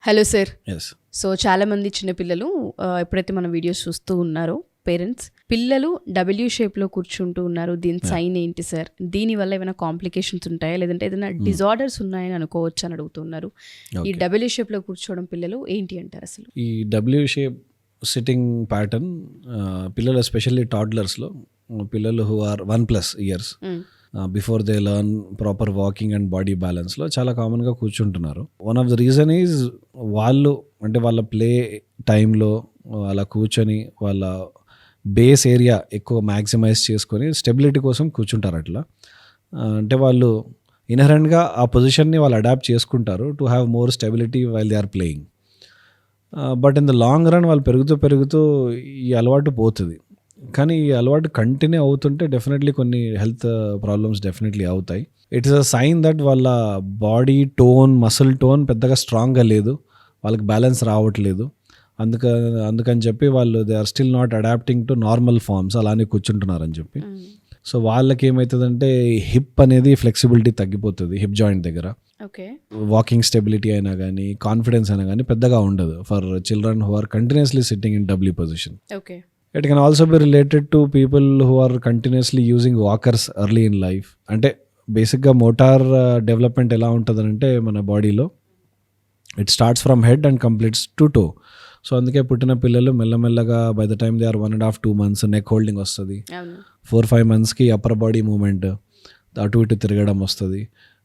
Hello sir. Yes. So చాలామంది చిన్నపిల్లలు ఎప్పుడైతే మన వీడియోస్ చూస్తూ ఉన్నారో పేరెంట్స్, పిల్లలు డబ్ల్యూ షేప్లో కూర్చుంటూ ఉన్నారు, దీని సైన్ ఏంటి సార్, దీనివల్ల ఏమైనా కాంప్లికేషన్స్ ఉంటాయా, లేదంటే ఏదైనా డిజార్డర్స్ ఉన్నాయని అనుకోవచ్చు అని అడుగుతున్నారు. ఈ డబ్ల్యూ షేప్లో కూర్చోవడం పిల్లలు ఏంటి అంటారు అసలు? ఈ డబ్ల్యూ షేప్ సిట్టింగ్ ప్యాటర్న్ పిల్లలు ఎస్పెషల్లీ టాడ్లర్స్లో, పిల్లలు who are 1+ years before they learn proper walking and body బ్యాలెన్స్లో చాలా కామన్గా కూర్చుంటున్నారు. One of the reason is వాళ్ళు అంటే వాళ్ళ ప్లే టైంలో అలా కూర్చొని వాళ్ళ బేస్ ఏరియా ఎక్కువ మ్యాక్సిమైజ్ చేసుకొని స్టెబిలిటీ కోసం కూర్చుంటారు. అట్లా అంటే వాళ్ళు ఇన్హరెంట్గా ఆ పొజిషన్ని వాళ్ళు అడాప్ట్ చేసుకుంటారు to have more stability while they are playing. But in the long run వాళ్ళు పెరుగుతూ ఈ అలవాటు పోతుంది. కానీ ఈ అలవాటు కంటిన్యూ అవుతుంటే డెఫినెట్లీ కొన్ని హెల్త్ ప్రాబ్లమ్స్ డెఫినెట్లీ అవుతాయి. It is a sign that వాళ్ళ బాడీ టోన్, మసిల్ టోన్ పెద్దగా స్ట్రాంగ్గా లేదు, వాళ్ళకి బ్యాలెన్స్ రావట్లేదు. అందుకని చెప్పి వాళ్ళు they are still not adapting to normal forms, అలానే కూర్చుంటున్నారని చెప్పి. సో వాళ్ళకి ఏమవుతుందంటే హిప్ అనేది ఫ్లెక్సిబిలిటీ తగ్గిపోతుంది. హిప్ జాయింట్ దగ్గర వాకింగ్ స్టెబిలిటీ అయినా కానీ కాన్ఫిడెన్స్ అయినా కానీ పెద్దగా ఉండదు for children who are continuously sitting in W position. It can also be related to people who are continuously using walkers early in life. అంటే బేసిక్గా మోటార్ డెవలప్మెంట్ ఎలా ఉంటుందంటే మన బాడీలో it starts from head and completes to toe. So అందుకే పుట్టిన పిల్లలు మెల్లమెల్లగా by the time they are 1.5-2 months neck holding వస్తుంది. 4-5 monthsకి అప్పర్ బాడీ మూమెంట్ అటు ఇటు తిరగడం వస్తుంది.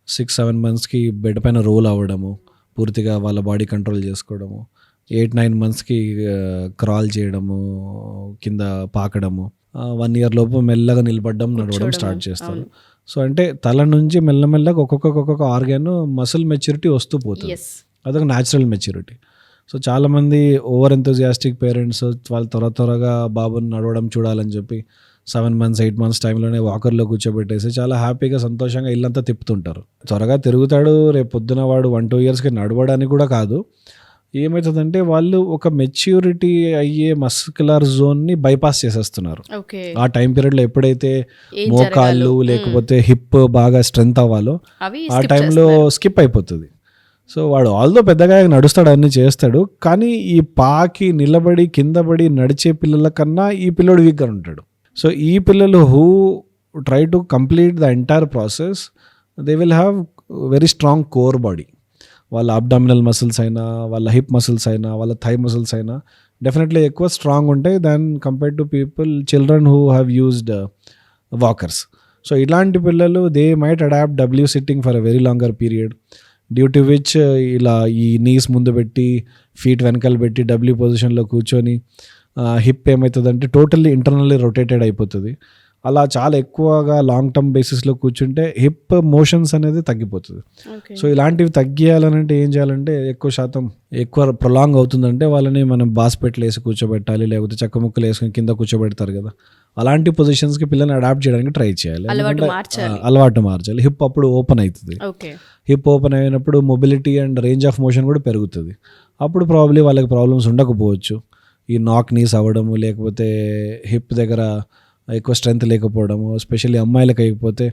6-7 monthsకి బెడ్ పైన రోల్ అవ్వడము, పూర్తిగా వాళ్ళ బాడీ కంట్రోల్ చేసుకోవడము. 8-9 monthsకి క్రాల్ చేయడము, కింద పాకడము. 1 year లోపు మెల్లగా నిలబడడం, నడవడం స్టార్ట్ చేస్తారు. సో అంటే తల నుంచి మెల్లమెల్లగా ఒక్కొక్క ఆర్గాన్ మసిల్ మెచ్యూరిటీ వస్తూ పోతుంది. అదొక న్యాచురల్ మెచ్యూరిటీ. సో చాలామంది ఓవర్ ఎంతూజియాస్టిక్ పేరెంట్స్ వాళ్ళు త్వరగా బాబుని నడవడం చూడాలని చెప్పి 7 months 8 months టైంలోనే వాకర్లో కూర్చోబెట్టేసి చాలా హ్యాపీగా సంతోషంగా ఇల్లంతా తిప్పుతుంటారు. త్వరగా తిరుగుతాడు, రేపు పొద్దున వాడు 1-2 yearsకి నడవడానికి కూడా కాదు. ఏమవుతుందంటే వాళ్ళు ఒక మెచ్యూరిటీ అయ్యే మస్కులర్ జోన్ని బైపాస్ చేసేస్తున్నారు. ఆ టైం పీరియడ్లో ఎప్పుడైతే మోకాళ్ళు లేకపోతే హిప్ బాగా స్ట్రెంగ్త్ అవ్వాలో ఆ టైంలో స్కిప్ అయిపోతుంది. సో వాడు ఆల్దో పెద్దగా నడుస్తాడు, అన్నీ చేస్తాడు, కానీ ఈ పాకి నిలబడి కింద పడి నడిచే పిల్లల కన్నా ఈ పిల్లడు వీక్గా ఉంటాడు. సో ఈ పిల్లలు who try to complete the entire process they will have very strong core body. వాళ్ళ అబ్డామినల్ మసిల్స్ అయినా, వాళ్ళ హిప్ మసిల్స్ అయినా, వాళ్ళ థై మసిల్స్ అయినా డెఫినెట్లీ ఎక్కువ స్ట్రాంగ్ ఉంటాయి than compared to children who have used walkers. So ఇలాంటి పిల్లలు they might adapt W sitting for a very longer period, due to which ఇలా ఈ నీస్ ముందు పెట్టి ఫీట్ వెనకాల పెట్టి డబ్ల్యూ పొజిషన్లో కూర్చొని హిప్ ఏమవుతుందంటే టోటల్లీ ఇంటర్నల్లీ రొటేటెడ్ అయిపోతుంది. అలా చాలా ఎక్కువగా లాంగ్ టర్మ్ బేసిస్లో కూర్చుంటే హిప్ మోషన్స్ అనేది తగ్గిపోతుంది. సో ఇలాంటివి తగ్గియాలనంటే ఏం చేయాలంటే ఎక్కువ ప్రొలాంగ్ అవుతుందంటే వాళ్ళని మనం బాస్పెట్లు వేసి కూర్చోబెట్టాలి, లేకపోతే చెక్క ముక్కలు వేసుకొని కింద కూర్చోబెడతారు కదా, అలాంటి పొజిషన్స్కి పిల్లల్ని అడాప్ట్ చేయడానికి ట్రై చేయాలి, అలవాటు మార్చాలి. హిప్ అప్పుడు ఓపెన్ అవుతుంది. హిప్ ఓపెన్ అయినప్పుడు mobility and range of motion కూడా పెరుగుతుంది. అప్పుడు ప్రాబ్లీ వాళ్ళకి ప్రాబ్లమ్స్ ఉండకపోవచ్చు. ఈ నాక్ నీస్ అవ్వడము, లేకపోతే హిప్ దగ్గర ఎక్కువ స్ట్రెంత్ లేకపోవడము, ఎస్పెషల్లీ అమ్మాయిలకు అయిపోతే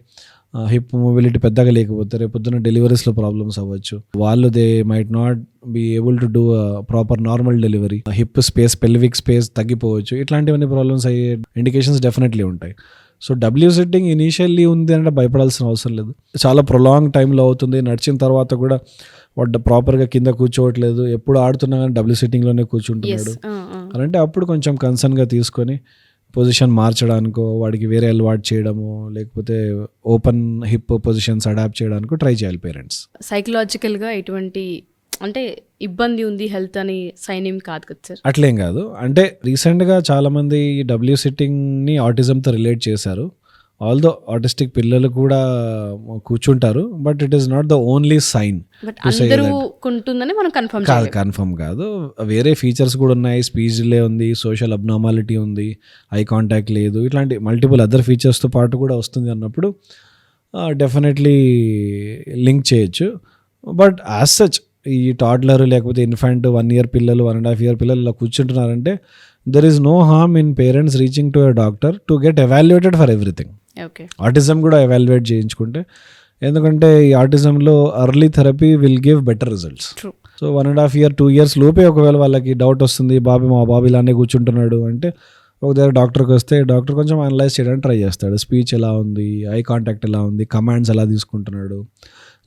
హిప్ మొబిలిటీ పెద్దగా లేకపోతే రేపు పొద్దున్న డెలివరీస్లో ప్రాబ్లమ్స్ అవ్వచ్చు. వాళ్ళు they might not be able to do proper normal delivery. Hip space, pelvic space తగ్గిపోవచ్చు. ఇట్లాంటివన్నీ ప్రాబ్లమ్స్ అయ్యే ఇండికేషన్స్ డెఫినెట్లీ ఉంటాయి. సో డబ్ల్యూ సిట్టింగ్ ఇనీషియల్లీ ఉంది అంటే భయపడాల్సిన అవసరం లేదు. చాలా ప్రొలాంగ్ టైంలో అవుతుంది. నడిచిన తర్వాత కూడా వాడు ప్రాపర్గా కింద కూర్చోవట్లేదు, ఎప్పుడు ఆడుతున్నా కానీ డబ్ల్యూ సిట్టింగ్లోనే కూర్చుంటున్నాడు అంటే అప్పుడు కొంచెం కన్సర్న్గా తీసుకొని పొజిషన్ మార్చడానికో, వాడికి వేరే అలవాటు చేయడము, లేకపోతే ఓపెన్ హిప్ పొజిషన్స్ అడాప్ట్ చేయడానికి ట్రై చేయాలి పేరెంట్స్. సైకలాజికల్గా ఎటువంటి అంటే ఇబ్బంది ఉంది హెల్త్ అని సైన్ ఏం కాదు కదా సార్? అట్లేం కాదు. అంటే రీసెంట్గా చాలామంది డబ్ల్యూ సిట్టింగ్ని ఆటిజంతో రిలేట్ చేశారు. ఆల్దో ఆటిస్టిక్ పిల్లలు కూడా కూర్చుంటారు, but it is not the only sign. Confirm కాదు. వేరే ఫీచర్స్ కూడా ఉన్నాయి. స్పీచ్ డిలే ఉంది, సోషల్ అబ్నార్మాలిటీ ఉంది, ఐ కాంటాక్ట్ లేదు, ఇట్లాంటి మల్టిపుల్ అదర్ ఫీచర్స్తో పాటు కూడా వస్తుంది అన్నప్పుడు డెఫినెట్లీ లింక్ చేయొచ్చు. బట్ యాజ్ సచ్ ఈ టాడ్లర్ లేకపోతే ఇన్ఫాంట్ 1 year పిల్లలు, 1.5 year పిల్లలు ఇలా కూర్చుంటున్నారంటే there is no harm in parents reaching to a doctor to get evaluated for everything. Autism కూడా ఎవాల్యుయేట్ చేయించుకుంటే, ఎందుకంటే ఈ ఆటిజంలో early therapy will give better results. So 1.5 year 2 years లోపే ఒకవేళ వాళ్ళకి డౌట్ వస్తుంది, మా బాబు ఇలానే కూర్చుంటున్నాడు అంటే ఒక దగ్గర డాక్టర్కి వస్తే డాక్టర్ కొంచెం అనలైజ్ చేయడానికి ట్రై చేస్తాడు. స్పీచ్ ఎలా ఉంది, ఐ కాంటాక్ట్ ఎలా ఉంది, కమాండ్స్ ఎలా తీసుకుంటున్నాడు.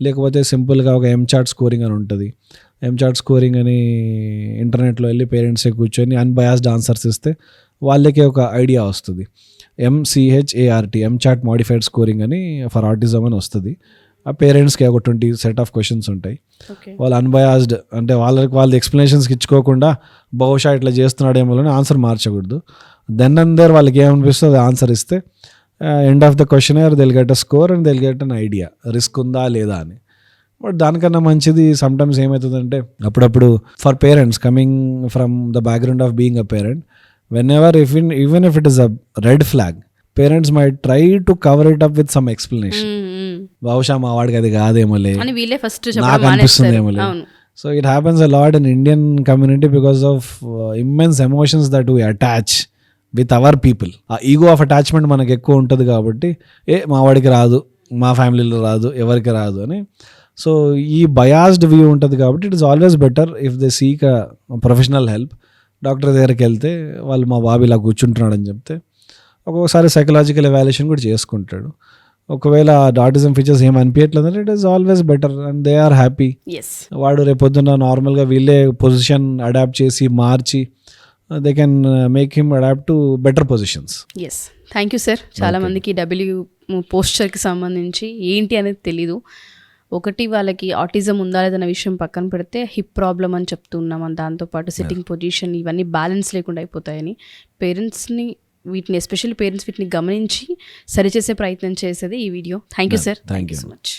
లేకపోతే సింపుల్గా ఒక ఎంచార్ట్ స్కోరింగ్ అని ఉంటుంది. ఎంచార్ట్ స్కోరింగ్ అని ఇంటర్నెట్లో వెళ్ళి పేరెంట్సే కూర్చొని అన్బయాస్డ్ ఆన్సర్స్ ఇస్తే వాళ్ళకే ఒక ఐడియా వస్తుంది. MCHART ఎంచార్ట్ మాడిఫైడ్ స్కోరింగ్ అని ఫర్ ఆటిజం అని వస్తుంది. ఆ పేరెంట్స్కి ఒక 20 సెట్ ఆఫ్ క్వశ్చన్స్ ఉంటాయి. వాళ్ళు అన్బయాస్డ్ అంటే వాళ్ళ ఎక్స్ప్లెనేషన్స్కి ఇచ్చుకోకుండా బహుశా ఇట్లా చేస్తున్నాడేమో అని ఆన్సర్ మార్చకూడదు. దెన్ అండ్ దేర్ వాళ్ళకి ఏమనిపిస్తుంది ఆన్సర్ ఇస్తే end of the questionnaire they'll get a score and they'll get an idea risk ఉందా లేదా అని. బట్ దానికన్నా మంచిది సమ్టైమ్స్ ఏమవుతుందంటే అప్పుడప్పుడు for parents coming from the background of being a parent, whenever even if it is a red flag, parents might try to cover it up with some explanation. బహుశా మా వాడికి అది కాదేమోలే, అని వీళ్ళే ఫస్ట్ నాకు అనిపిస్తుంది ఏమోలే. So it happens a lot in Indian community because of immense emotions that we attach with our people. ఆ ఈగో ఆఫ్ అటాచ్మెంట్ మనకు ఎక్కువ ఉంటుంది కాబట్టి మా వాడికి రాదు, మా ఫ్యామిలీలో రాదు, ఎవరికి రాదు అని. సో ఈ బయాస్డ్ వ్యూ ఉంటుంది కాబట్టి it is always better if they seek a professional help. Doctor దగ్గరికి వెళ్తే వాళ్ళు మా బాబు ఇలా కూర్చుంటున్నాడు అని చెప్తే ఒక్కొక్కసారి సైకలాజికల్ ఎవాల్యుయేషన్ కూడా చేసుకుంటాడు. ఒకవేళ ఆటిజం ఫీచర్స్ ఏం అనిపించట్లేదు అంటే it is always better and they are happy. వాడు రేపొద్దున నార్మల్గా వీళ్ళే పొజిషన్ అడాప్ట్ చేసి మార్చి they can make him adapt to better positions. Yes, thank you sir. చాలా మందికి పోస్చర్కి సంబంధించి ఏంటి అనేది తెలీదు. ఒకటి వాళ్ళకి ఆటిజం ఉందా లేదన్న విషయం పక్కన పెడితే హిప్ ప్రాబ్లం అని చెప్తున్నాం, దాంతోపాటు సిట్టింగ్ పొజిషన్ ఇవన్నీ బ్యాలెన్స్ లేకుండా అయిపోతాయని పేరెంట్స్ని వీటిని ఎస్పెషల్లీ పేరెంట్స్ వీటిని గమనించి సరిచేసే ప్రయత్నం చేసేది ఈ video. Thank you sir. Thank you so much.